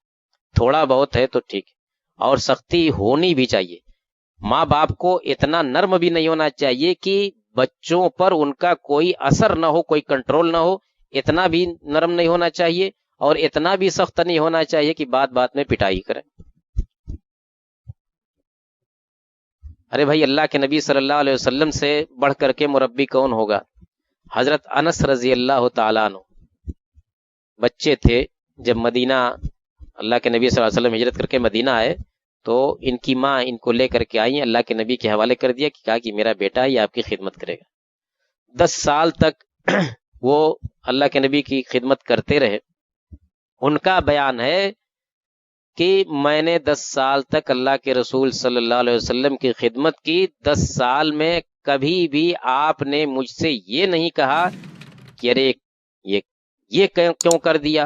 تھوڑا بہت ہے تو ٹھیک ہے، اور سختی ہونی بھی چاہیے۔ ماں باپ کو اتنا نرم بھی نہیں ہونا چاہیے کہ بچوں پر ان کا کوئی اثر نہ ہو، کوئی کنٹرول نہ ہو، اتنا بھی نرم نہیں ہونا چاہیے، اور اتنا بھی سخت نہیں ہونا چاہیے کہ بات بات میں پٹائی کریں۔ ارے بھائی، اللہ کے نبی صلی اللہ علیہ وسلم سے بڑھ کر کے مربی کون ہوگا؟ حضرت انس رضی اللہ تعالیٰ عنہ بچے تھے جب مدینہ، اللہ کے نبی صلی اللہ علیہ وسلم ہجرت کر کے مدینہ آئے تو ان کی ماں ان کو لے کر کے آئی، اللہ کے نبی کے حوالے کر دیا، کہ کہا کہ میرا بیٹا یہ آپ کی خدمت کرے گا۔ 10 سال تک وہ اللہ کے نبی کی خدمت کرتے رہے۔ ان کا بیان ہے کہ میں نے 10 سال تک اللہ کے رسول صلی اللہ علیہ وسلم کی خدمت کی، 10 سال میں کبھی بھی آپ نے مجھ سے یہ نہیں کہا کہ ارے یہ کیوں کر دیا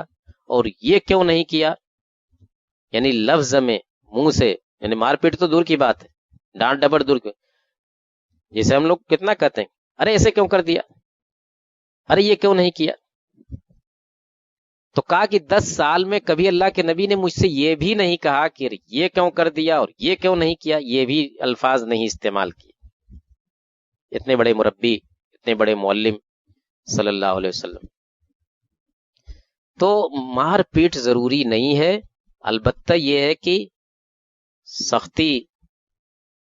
اور یہ کیوں نہیں کیا، یعنی لفظ میں، منہ سے، یعنی مار پیٹ تو دور کی بات ہے، ڈانٹ ڈپٹ دور کی، جیسے ہم لوگ کتنا کہتے ہیں ارے ایسے کیوں کر دیا، ارے یہ کیوں نہیں کیا۔ تو کہا کہ 10 سال میں کبھی اللہ کے نبی نے مجھ سے یہ بھی نہیں کہا کہ یہ کیوں کر دیا اور یہ کیوں نہیں کیا، یہ بھی الفاظ نہیں استعمال کیے۔ اتنے بڑے مربی، اتنے بڑے معلم صلی اللہ علیہ وسلم۔ تو مار پیٹ ضروری نہیں ہے، البتہ یہ ہے کہ سختی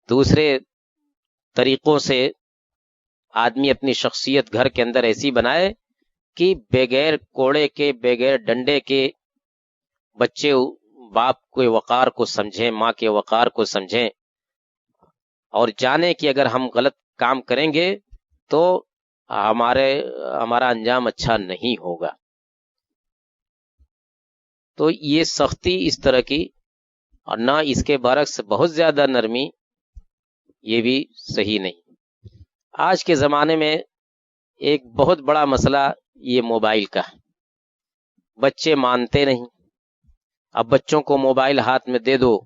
دوسرے طریقوں سے آدمی اپنی شخصیت گھر کے اندر ایسی بنائے کہ بغیر کوڑے کے، بغیر ڈنڈے کے بچے باپ کے وقار کو سمجھیں، ماں کے وقار کو سمجھیں، اور جانیں کہ اگر ہم غلط کام کریں گے تو ہمارا انجام اچھا نہیں ہوگا۔ تو یہ سختی اس طرح کی، اور نہ اس کے برعکس بہت زیادہ نرمی، یہ بھی صحیح نہیں۔ آج کے زمانے میں ایک بہت بڑا مسئلہ یہ موبائل کا، بچے مانتے نہیں۔ اب بچوں کو موبائل ہاتھ میں دے دو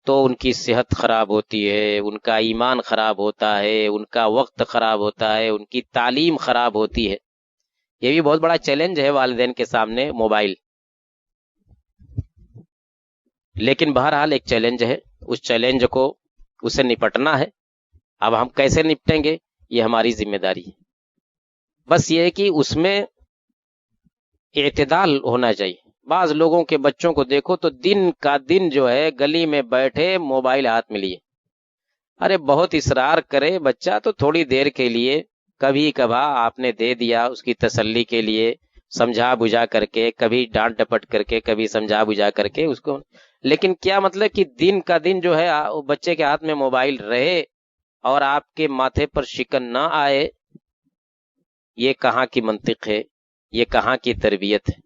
تو ان کی صحت خراب ہوتی ہے، ان کا ایمان خراب ہوتا ہے، ان کا وقت خراب ہوتا ہے، ان کی تعلیم خراب ہوتی ہے۔ یہ بھی بہت بڑا چیلنج ہے والدین کے سامنے موبائل، لیکن بہرحال ایک چیلنج ہے، اس چیلنج کو اسے نپٹنا ہے۔ اب ہم کیسے نپٹیں گے یہ ہماری ذمہ داری ہے۔ بس یہ ہے کہ اس میں اعتدال ہونا چاہیے۔ بعض لوگوں کے بچوں کو دیکھو تو دن کا دن جو ہے گلی میں بیٹھے موبائل ہاتھ میں لیے، ارے بہت اصرار کرے بچہ تو تھوڑی دیر کے لیے کبھی کبھار آپ نے دے دیا اس کی تسلی کے لیے، سمجھا بجھا کر کے، کبھی ڈانٹ ڈپٹ کر کے، کبھی سمجھا بجھا کر کے اس کو، لیکن کیا مطلب کہ دن کا دن جو ہے بچے کے ہاتھ میں موبائل رہے اور آپ کے ماتھے پر شکن نہ آئے، یہ کہاں کی منطق ہے، یہ کہاں کی تربیت ہے؟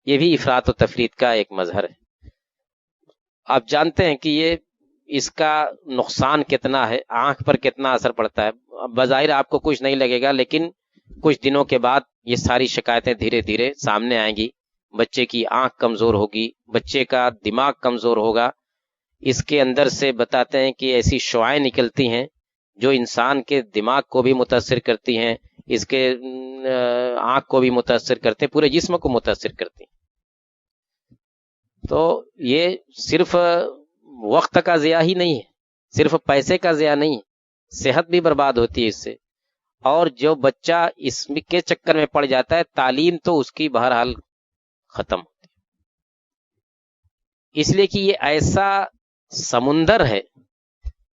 یہ بھی افراط و تفریط کا ایک مظہر ہے۔ آپ جانتے ہیں کہ یہ اس کا نقصان کتنا ہے، آنکھ پر کتنا اثر پڑتا ہے. بظاہر آپ کو کچھ نہیں لگے گا، لیکن کچھ دنوں کے بعد یہ ساری شکایتیں دھیرے دھیرے سامنے آئیں گی. بچے کی آنکھ کمزور ہوگی، بچے کا دماغ کمزور ہوگا. اس کے اندر سے بتاتے ہیں کہ ایسی شعاعیں نکلتی ہیں جو انسان کے دماغ کو بھی متاثر کرتی ہیں، اس کے آنکھ کو بھی متاثر کرتے ہیں، پورے جسم کو متاثر کرتی ہیں. تو یہ صرف وقت کا ضیاع ہی نہیں ہے، صرف پیسے کا ضیاع نہیں ہے، صحت بھی برباد ہوتی ہے اس سے. اور جو بچہ اس کے چکر میں پڑ جاتا ہے، تعلیم تو اس کی بہرحال ختم ہوتی ہے. اس لیے کہ یہ ایسا سمندر ہے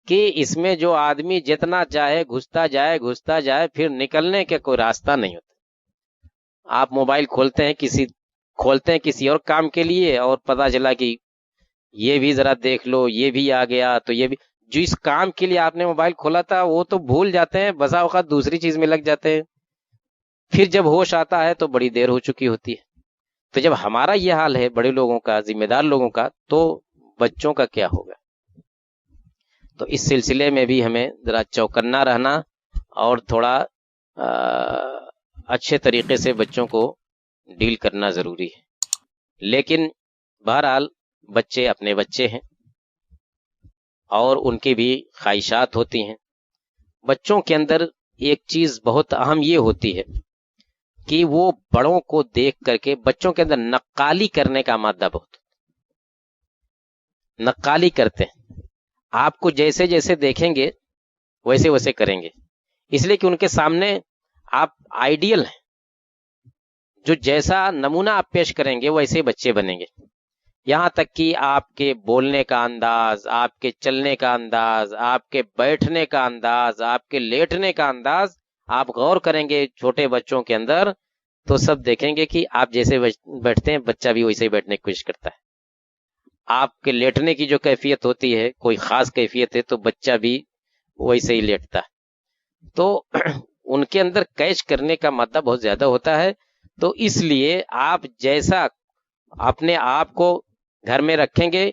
کہ اس میں جو آدمی جتنا چاہے گھستا جائے پھر نکلنے کا کوئی راستہ نہیں ہوتا. آپ موبائل کھولتے ہیں کسی اور کام کے لیے، اور پتہ چلا کہ یہ بھی ذرا دیکھ لو، یہ بھی آ گیا، تو یہ بھی. جس کام کے لیے آپ نے موبائل کھولا تھا وہ تو بھول جاتے ہیں، بسا اوقات دوسری چیز میں لگ جاتے ہیں. پھر جب ہوش آتا ہے تو بڑی دیر ہو چکی ہوتی ہے. تو جب ہمارا یہ حال ہے بڑے لوگوں کا، ذمہ دار لوگوں کا، تو بچوں کا کیا ہوگا؟ تو اس سلسلے میں بھی ہمیں ذرا چوکنا رہنا اور تھوڑا اچھے طریقے سے بچوں کو ڈیل کرنا ضروری ہے. لیکن بہرحال بچے اپنے بچے ہیں اور ان کی بھی خواہشات ہوتی ہیں. بچوں کے اندر ایک چیز بہت اہم یہ ہوتی ہے کہ وہ بڑوں کو دیکھ کر کے بچوں کے اندر نقالی کرنے کا مادہ بہت، نقالی کرتے ہیں. آپ کو جیسے جیسے دیکھیں گے ویسے ویسے کریں گے، اس لیے کہ ان کے سامنے آپ آئیڈیل ہیں. جو جیسا نمونہ آپ پیش کریں گے ویسے بچے بنیں گے. یہاں تک کہ آپ کے بولنے کا انداز، آپ کے چلنے کا انداز، آپ کے بیٹھنے کا انداز، آپ کے لیٹنے کا انداز، آپ غور کریں گے چھوٹے بچوں کے اندر تو سب دیکھیں گے کہ آپ جیسے بیٹھتے ہیں بچہ بھی ویسے ہی بیٹھنے کی کوشش کرتا ہے. آپ کے لیٹنے کی جو کیفیت ہوتی ہے، کوئی خاص کیفیت ہے، تو بچہ بھی ویسے ہی لیٹتا ہے. تو ان کے اندر کیچ کرنے کا مادہ بہت زیادہ ہوتا ہے. تو اس لیے آپ جیسا اپنے آپ کو گھر میں رکھیں گے،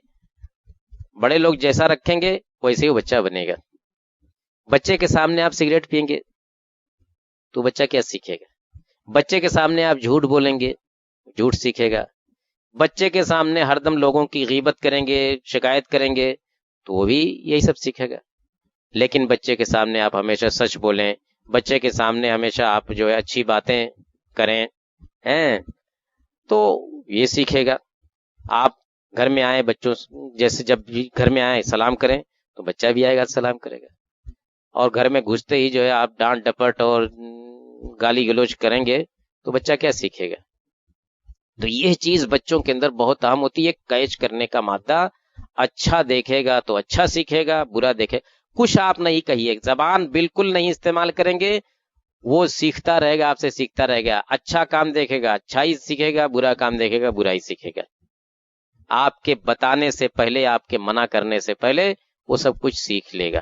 بڑے لوگ جیسا رکھیں گے ویسے ہی بچہ بنے گا. بچے کے سامنے آپ سگریٹ پئیں گے تو بچہ کیا سیکھے گا؟ بچے کے سامنے آپ جھوٹ بولیں گے، جھوٹ سیکھے گا. بچے کے سامنے ہر دم لوگوں کی غیبت کریں گے، شکایت کریں گے تو وہ بھی یہی سب سیکھے گا. لیکن بچے کے سامنے آپ ہمیشہ سچ بولیں، بچے کے سامنے ہمیشہ آپ جو ہے اچھی باتیں کریں تو یہ سیکھے گا. آپ گھر میں آئے بچوں جیسے جب بھی گھر میں آئے سلام کریں تو بچہ بھی آئے گا سلام کرے گا. اور گھر میں گھستے ہی جو ہے آپ ڈانٹ ڈپٹ اور گالی گلوچ کریں گے تو بچہ کیا سیکھے گا؟ تو یہ چیز بچوں کے اندر بہت اہم ہوتی ہے، کیچ کرنے کا مادہ. اچھا دیکھے گا تو اچھا سیکھے گا، برا دیکھے. کچھ آپ نہیں کہیے، زبان بالکل نہیں استعمال کریں گے، وہ سیکھتا رہے گا، آپ سے سیکھتا رہے گا. اچھا کام دیکھے گا اچھا ہی سیکھے گا، برا کام دیکھے گا برا ہی سیکھے گا. آپ کے بتانے سے پہلے، آپ کے منع کرنے سے پہلے وہ سب کچھ سیکھ لے گا.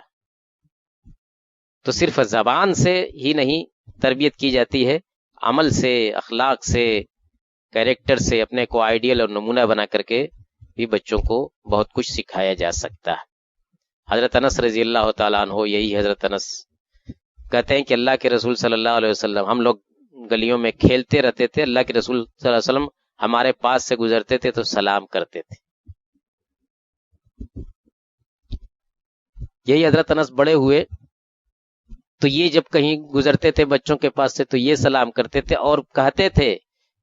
تو صرف زبان سے ہی نہیں تربیت کی جاتی ہے، عمل سے، اخلاق سے، کیریکٹر سے اپنے کو آئیڈیل اور نمونہ بنا کر کے بھی بچوں کو بہت کچھ سکھایا جا سکتا ہے. حضرت انس رضی اللہ تعالیٰ عنہ، یہی حضرت انس کہتے ہیں کہ اللہ کے رسول صلی اللہ علیہ وسلم، ہم لوگ گلیوں میں کھیلتے رہتے تھے، اللہ کے رسول صلی اللہ علیہ وسلم ہمارے پاس سے گزرتے تھے تو سلام کرتے تھے. یہی حضرت انس بڑے ہوئے تو یہ جب کہیں گزرتے تھے بچوں کے پاس سے تو یہ سلام کرتے تھے اور کہتے تھے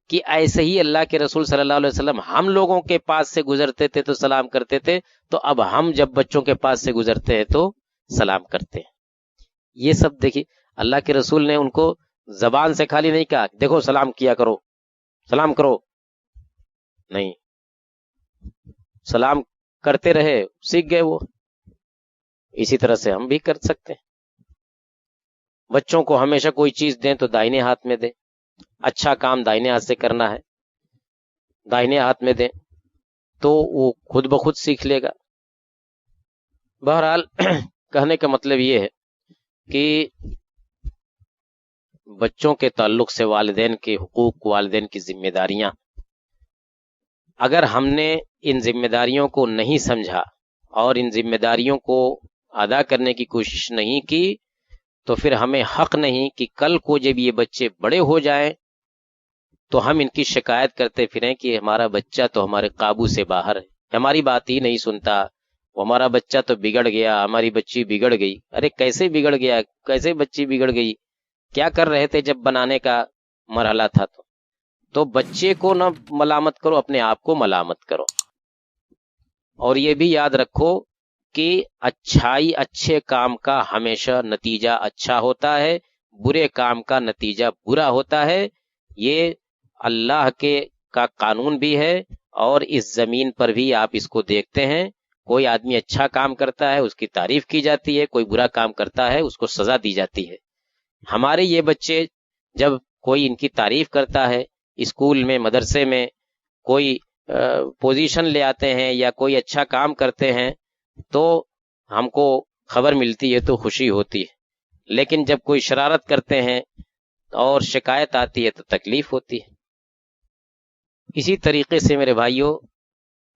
کہ ایسے ہی اللہ کے رسول صلی اللہ علیہ وسلم ہم لوگوں کے پاس سے گزرتے تھے تو سلام کرتے تھے، تو اب ہم جب بچوں کے پاس سے گزرتے ہیں تو سلام کرتے ہیں. یہ سب دیکھیے، اللہ کے رسول نے ان کو زبان سے خالی نہیں کہا دیکھو سلام کیا کرو، سلام کرو، نہیں، سلام کرتے رہے، سیکھ گئے وہ. اسی طرح سے ہم بھی کر سکتے ہیں. بچوں کو ہمیشہ کوئی چیز دیں تو دائنے ہاتھ میں دیں، اچھا کام دائنے ہاتھ سے کرنا ہے، دائنے ہاتھ میں دیں تو وہ خود بخود سیکھ لے گا. بہرحال کہنے کا مطلب یہ ہے کہ بچوں کے تعلق سے والدین کے حقوق، والدین کی ذمہ داریاں، اگر ہم نے ان ذمہ داریوں کو نہیں سمجھا اور ان ذمہ داریوں کو ادا کرنے کی کوشش نہیں کی تو پھر ہمیں حق نہیں کہ کل کو جب یہ بچے بڑے ہو جائیں تو ہم ان کی شکایت کرتے پھریں کہ ہمارا بچہ تو ہمارے قابو سے باہر ہے، ہماری بات ہی نہیں سنتا، وہ ہمارا بچہ تو بگڑ گیا، ہماری بچی بگڑ گئی۔ ارے کیسے بگڑ گیا، کیسے بچی بگڑ گئی، کیا کر رہے تھے جب بنانے کا مرحلہ تھا؟ تو بچے کو نہ ملامت کرو، اپنے آپ کو ملامت کرو۔ اور یہ بھی یاد رکھو کہ اچھائی، اچھے کام کا ہمیشہ نتیجہ اچھا ہوتا ہے، برے کام کا نتیجہ برا ہوتا ہے۔ یہ اللہ کا قانون بھی ہے، اور اس زمین پر بھی آپ اس کو دیکھتے ہیں، کوئی آدمی اچھا کام کرتا ہے اس کی تعریف کی جاتی ہے، کوئی برا کام کرتا ہے اس کو سزا دی جاتی ہے۔ ہمارے یہ بچے جب کوئی ان کی تعریف کرتا ہے، اسکول میں، مدرسے میں کوئی پوزیشن لے آتے ہیں یا کوئی اچھا کام کرتے ہیں تو ہم کو خبر ملتی ہے تو خوشی ہوتی ہے، لیکن جب کوئی شرارت کرتے ہیں اور شکایت آتی ہے تو تکلیف ہوتی ہے۔ اسی طریقے سے میرے بھائیوں،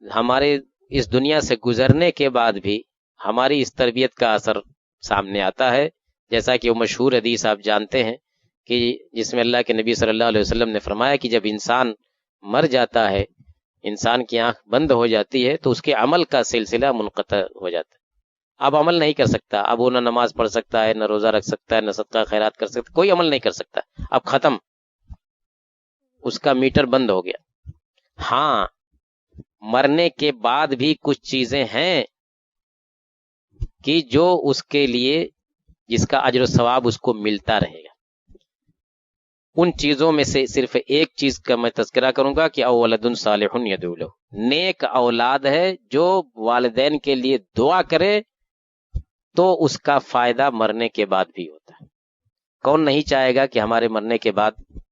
ہمارے اس دنیا سے گزرنے کے بعد بھی ہماری اس تربیت کا اثر سامنے آتا ہے، جیسا کہ وہ مشہور حدیث آپ جانتے ہیں کہ جس میں اللہ کے نبی صلی اللہ علیہ وسلم نے فرمایا کہ جب انسان مر جاتا ہے، انسان کی آنکھ بند ہو جاتی ہے تو اس کے عمل کا سلسلہ منقطع ہو جاتا ہے، اب عمل نہیں کر سکتا، اب وہ نہ نماز پڑھ سکتا ہے، نہ روزہ رکھ سکتا ہے، نہ صدقہ خیرات کر سکتا، کوئی عمل نہیں کر سکتا، اب ختم، اس کا میٹر بند ہو گیا۔ ہاں، مرنے کے بعد بھی کچھ چیزیں ہیں کہ جو اس کے لیے، جس کا اجر و ثواب اس کو ملتا رہے گا۔ ان چیزوں میں سے صرف ایک چیز کا میں تذکرہ کروں گا کہ او ولد صالح یدعو لہ، نیک اولاد ہے جو والدین کے لیے دعا کرے تو اس کا فائدہ مرنے کے بعد بھی ہوتا ہے۔ کون نہیں چاہے گا کہ ہمارے مرنے کے بعد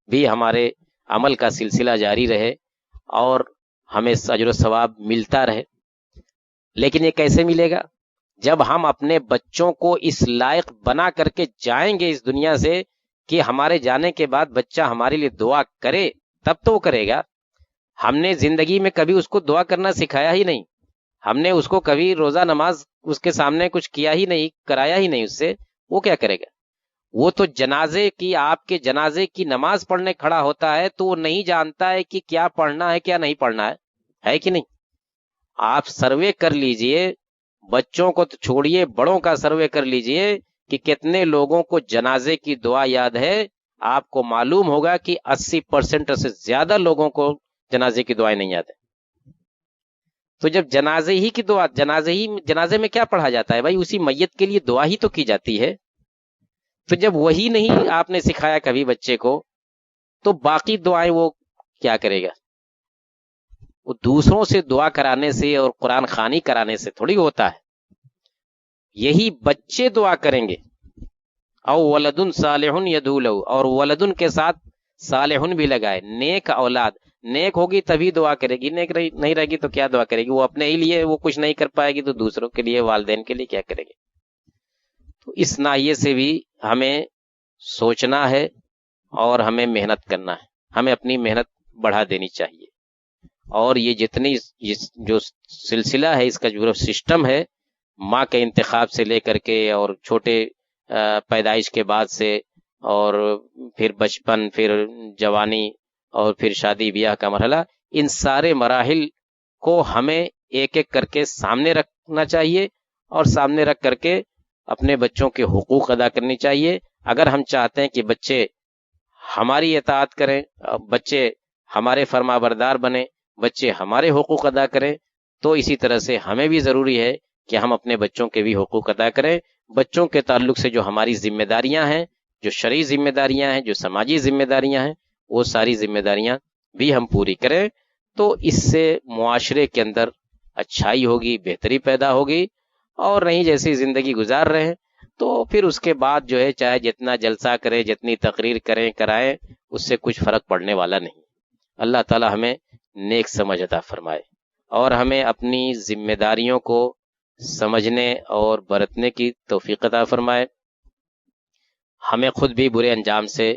بھی ہمارے عمل کا سلسلہ جاری رہے اور ہمیں اجر و ثواب ملتا رہے؟ لیکن یہ کیسے ملے گا؟ جب ہم اپنے بچوں کو اس لائق بنا کر کے جائیں گے اس دنیا سے کہ ہمارے جانے کے بعد بچہ ہمارے لیے دعا کرے، تب تو وہ کرے گا۔ ہم نے زندگی میں کبھی اس کو دعا کرنا سکھایا ہی نہیں، ہم نے اس کو کبھی روزہ نماز اس کے سامنے کچھ کیا ہی نہیں، کرایا ہی نہیں اس سے، وہ کیا کرے گا؟ وہ تو جنازے کی، آپ کے جنازے کی نماز پڑھنے کھڑا ہوتا ہے تو وہ نہیں جانتا ہے کہ کیا پڑھنا ہے کیا نہیں پڑھنا ہے کہ نہیں؟ آپ سروے کر لیجئے، بچوں کو تو چھوڑیے، بڑوں کا سروے کر لیجئے کہ کتنے لوگوں کو جنازے کی دعا یاد ہے۔ آپ کو معلوم ہوگا کہ 80% سے زیادہ لوگوں کو جنازے کی دعائیں نہیں یاد ہے۔ تو جب جنازے ہی کی دعا، جنازے میں کیا پڑھا جاتا ہے بھائی؟ اسی میت کے لیے دعا ہی تو کی جاتی ہے۔ تو جب وہی نہیں آپ نے سکھایا کبھی بچے کو، تو باقی دعائیں وہ کیا کرے گا؟ وہ دوسروں سے دعا کرانے سے اور قرآن خوانی کرانے سے تھوڑی ہوتا ہے۔ یہی بچے دعا کریں گے، او ولد صالح یدعو لہ، اور ولدن کے ساتھ صالحن بھی لگائے، نیک اولاد۔ نیک ہوگی تبھی دعا کرے گی، نیک نہیں رہے گی تو کیا دعا کرے گی؟ وہ اپنے ہی لیے وہ کچھ نہیں کر پائے گی تو دوسروں کے لیے، والدین کے لیے کیا کرے گی؟ تو اس ناحیے سے بھی ہمیں سوچنا ہے اور ہمیں محنت کرنا ہے، ہمیں اپنی محنت بڑھا دینی چاہیے۔ اور یہ جتنی جو سلسلہ ہے، اس کا جو سسٹم ہے، ماں کے انتخاب سے لے کر کے اور چھوٹے پیدائش کے بعد سے، اور پھر بچپن، پھر جوانی، اور پھر شادی بیاہ کا مرحلہ، ان سارے مراحل کو ہمیں ایک ایک کر کے سامنے رکھنا چاہیے، اور سامنے رکھ کر کے اپنے بچوں کے حقوق ادا کرنی چاہیے۔ اگر ہم چاہتے ہیں کہ بچے ہماری اطاعت کریں، بچے ہمارے فرما بردار بنیں، بچے ہمارے حقوق ادا کریں، تو اسی طرح سے ہمیں بھی ضروری ہے کہ ہم اپنے بچوں کے بھی حقوق ادا کریں۔ بچوں کے تعلق سے جو ہماری ذمہ داریاں ہیں، جو شرعی ذمہ داریاں ہیں، جو سماجی ذمہ داریاں ہیں، وہ ساری ذمہ داریاں بھی ہم پوری کریں، تو اس سے معاشرے کے اندر اچھائی ہوگی، بہتری پیدا ہوگی۔ اور نہیں جیسی زندگی گزار رہے ہیں تو پھر اس کے بعد جو ہے چاہے جتنا جلسہ کریں، جتنی تقریر کریں کرائیں، اس سے کچھ فرق پڑنے والا نہیں۔ اللہ تعالی ہمیں نیک سمجھ عطا فرمائے، اور ہمیں اپنی ذمہ داریوں کو سمجھنے اور برتنے کی توفیق عطا فرمائے، ہمیں خود بھی برے انجام سے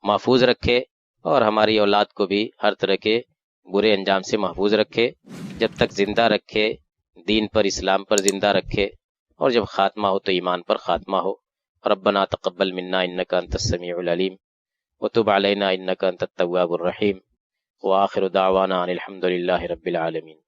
محفوظ رکھے، اور ہماری اولاد کو بھی ہر طرح کے برے انجام سے محفوظ رکھے، جب تک زندہ رکھے دین پر اسلام پر زندہ رکھے، اور جب خاتمہ ہو تو ایمان پر خاتمہ ہو۔ ربنا تقبل منا انک انت السمیع العلیم وتب علینا انک انت التواب الرحیم وآخر دعوانا ان الحمد للہ رب العالمین۔